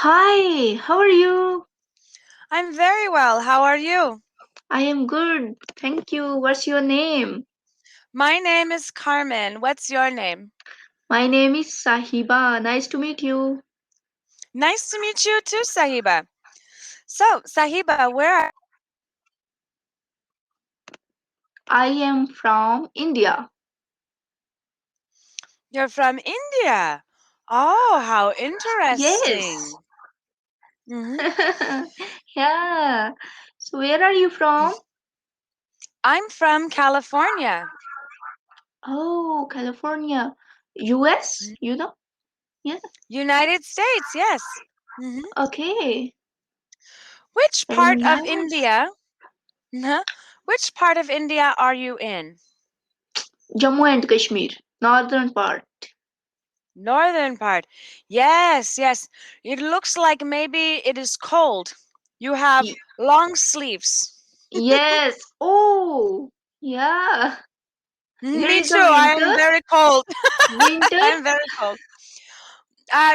Hi, how are you? I'm very well. How are you? I am good. Thank you. What's your name? My name is Carmen. What's your name? My name is Sahiba. Nice to meet you. Nice to meet you too, Sahiba. So, Sahiba, where are I am from India. you from India? Oh, how Yes. interesting. hmm Yeah. So where are you from? I'm from California. Oh, California. US, Mhm. you know? Yeah. United States, yes. hmm Okay. Which Very part of nice. India? Huh? Which part of India are you in? Jammu and Kashmir, northern part. Northern part. Yes, yes. It looks like maybe it is cold. You have Y- long sleeves. Yes. Oh, yeah. There Me is too. a I winter. am very cold. Winter? I'm very cold.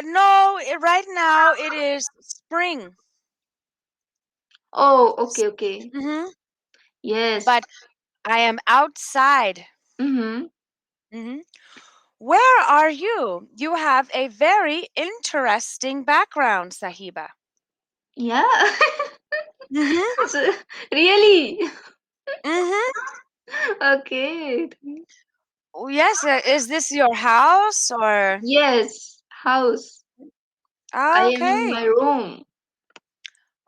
No, right now it is spring. Oh, okay, okay. hmm Yes. But I am outside. Mm-hmm. hmm Where are you? You have a very interesting background, Sahiba. Yeah. hmm So, really? hmm Okay. Yes, is this your house or? Yes. House. I Ah, am in okay. my room.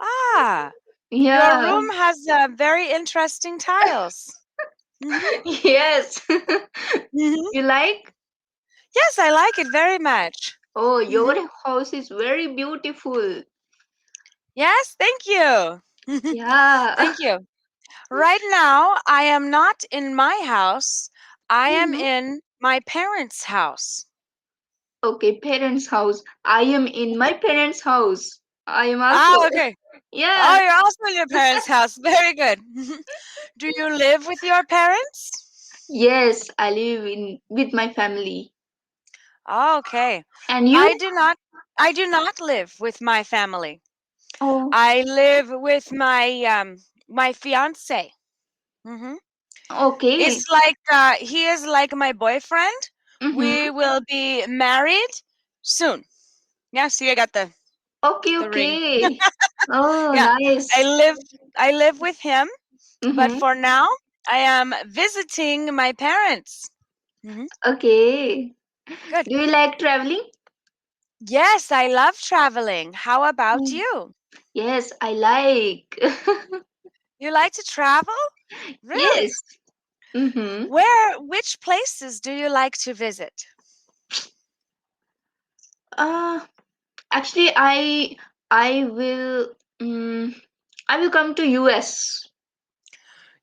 Ah, your Yeah. room has very interesting tiles. hmm Yes. hmm You like? Yes, I like it very much. Oh, hmm your house is very beautiful. Yes, thank you. Yeah. Thank you. Right now, I am not in my house. I am Mm-hmm. in my parents' house. Okay, parents' house. I am in my parents' house. I am also. Ah, okay. Oh, Yeah. you're also in your parents' house. Very good. Do you live with your parents? Yes, I live in with my family. Oh, okay. And you? I do not. I do not live with my family. Oh, I live with my fiance. hmm okay. It's like he is like my boyfriend. Mm-hmm. We will be married soon. Yeah, see, I got Okay, the ring. okay. Oh, Yeah, I nice. live I live with him, but Mm-hmm. for now I am visiting my parents. hmm Okay. Good. Do you like traveling? Yes, I love traveling. How about Mm. you? Yes, I like. You like to travel? Yes. Really? Mm-hmm. Which places do you like to visit? Uh, actually, I will I will come to US.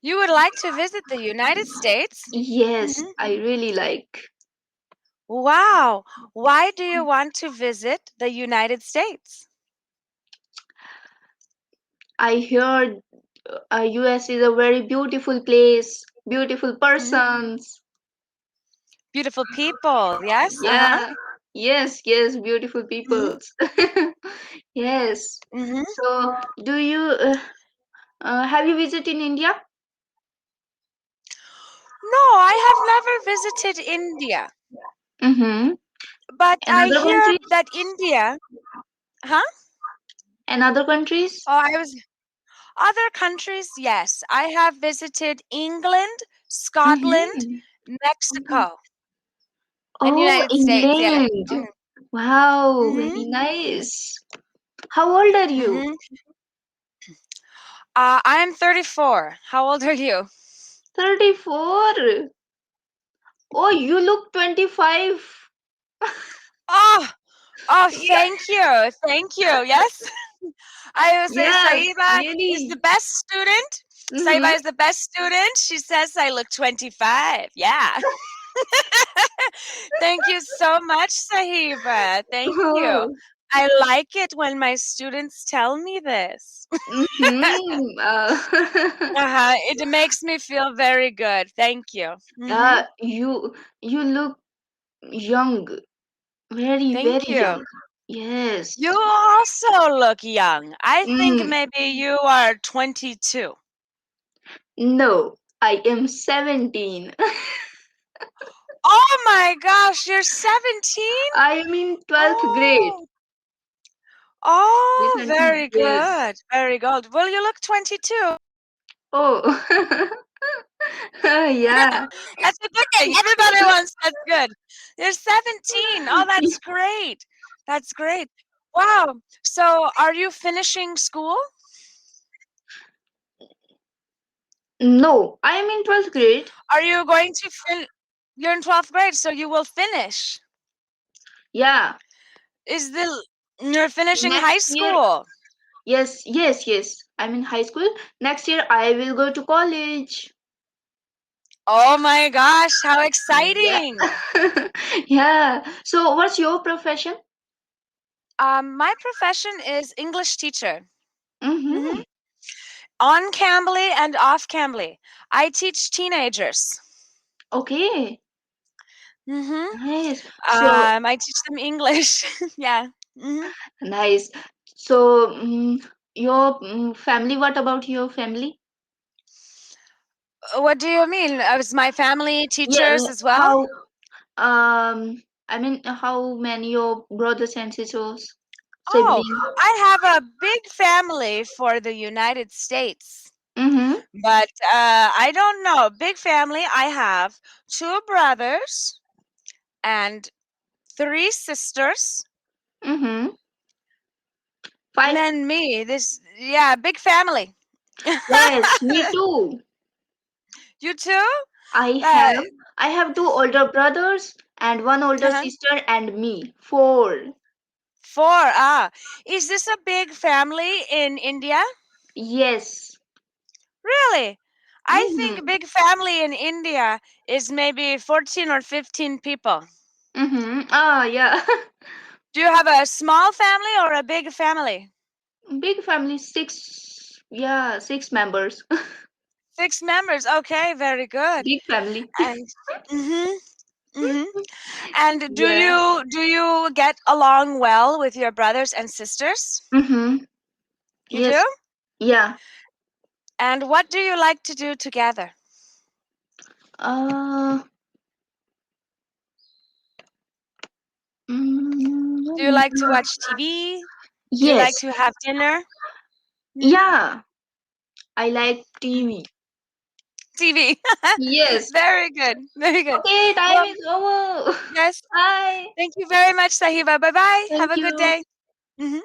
You would like to visit the United States? Yes, hmm I really like. Wow. Why do you want to visit the United States? I heard US is a very beautiful place, beautiful hmm persons. Beautiful people, yes? Uh-huh. Yeah. Yes, yes, beautiful hmm peoples. Yes. hmm So, do you have you visited in India? No, I have never visited India, Mm-hmm. but I Another hear countries? that India, huh? Another countries? Oh, I was other countries, yes. I have visited England, Scotland, Mm-hmm. Mexico, and Oh, United States, yes. England. Wow, Mm-hmm. very nice. How old are you? Mm-hmm. I'm 34. How old are you? 34. Oh, you look 25. Oh, oh, Yeah. thank you. Thank you. Yes. I would say Yes, Saiba is the really. best student. Mm-hmm. Saiba is the best student. She says I look 25. Yeah. Thank you so much, Sahiba. Thank you. Oh. I like it when my students tell me this. Mm-hmm. It makes me feel very good. Thank you. You look young, very Thank very you. young. Yes. You also look young. I think Mm. maybe you are 22. No, I am 17. Oh my gosh, you're 17? I am in 12th grade. Oh, oh, Recently, very yes. good. Very good. Well, you look 22. Oh, yeah. That's a good thing. Everybody wants that's good. You're 17. Oh, that's great. That's great. Wow. So, are you finishing school? No, I am in 12th grade. Are you going to You're in 12th grade, so you will finish. Yeah. Is the You're finishing Next high year, school. yes. I'm in high school. Next year, I will go to college. Oh my gosh, how Yeah. exciting. Yeah. So, what's your profession? My profession is English teacher. Mm-hmm. hmm On Cambly and off Cambly. I teach teenagers. Okay. hmm Nice. So, I teach them English. Yeah. hmm nice. So, your family, what about your family? What do you mean? Is my family Yeah, teachers as well? how, I mean, how many your brothers and sisters, Oh, siblings? I have a big family for the United States. Mm-hmm. But I don't know. Big family. I have two brothers and three sisters, Mm-hmm. and Five. then me. Yeah, big family. Yes, me too. You too? I Uh, have I have two older brothers and one older uh sister and me. Four. Four. Is this a big family in India? Yes. Really? I think a Mm-hmm. big family in India is maybe 14 or 15 people. Mm-hmm. Ah, yeah. Do you have a small family or a big family? Big family, six. Yeah, six members. Six members. Okay, very good. Big family. And mhm, mhm. And Yeah. do you get along well with your brothers and sisters? Mm-hmm. You do? Yes. Yeah. And what do you like to do together? Uh. Do you mm, like to watch TV? Do you like yes. to have dinner? Hmm? Yeah. I like TV. TV. Yes. Very good. Very good. Okay, time Well, is over. yes. Bye. Thank you very much, Sahiba. Bye bye. Have Thank a good you. day. Mhm.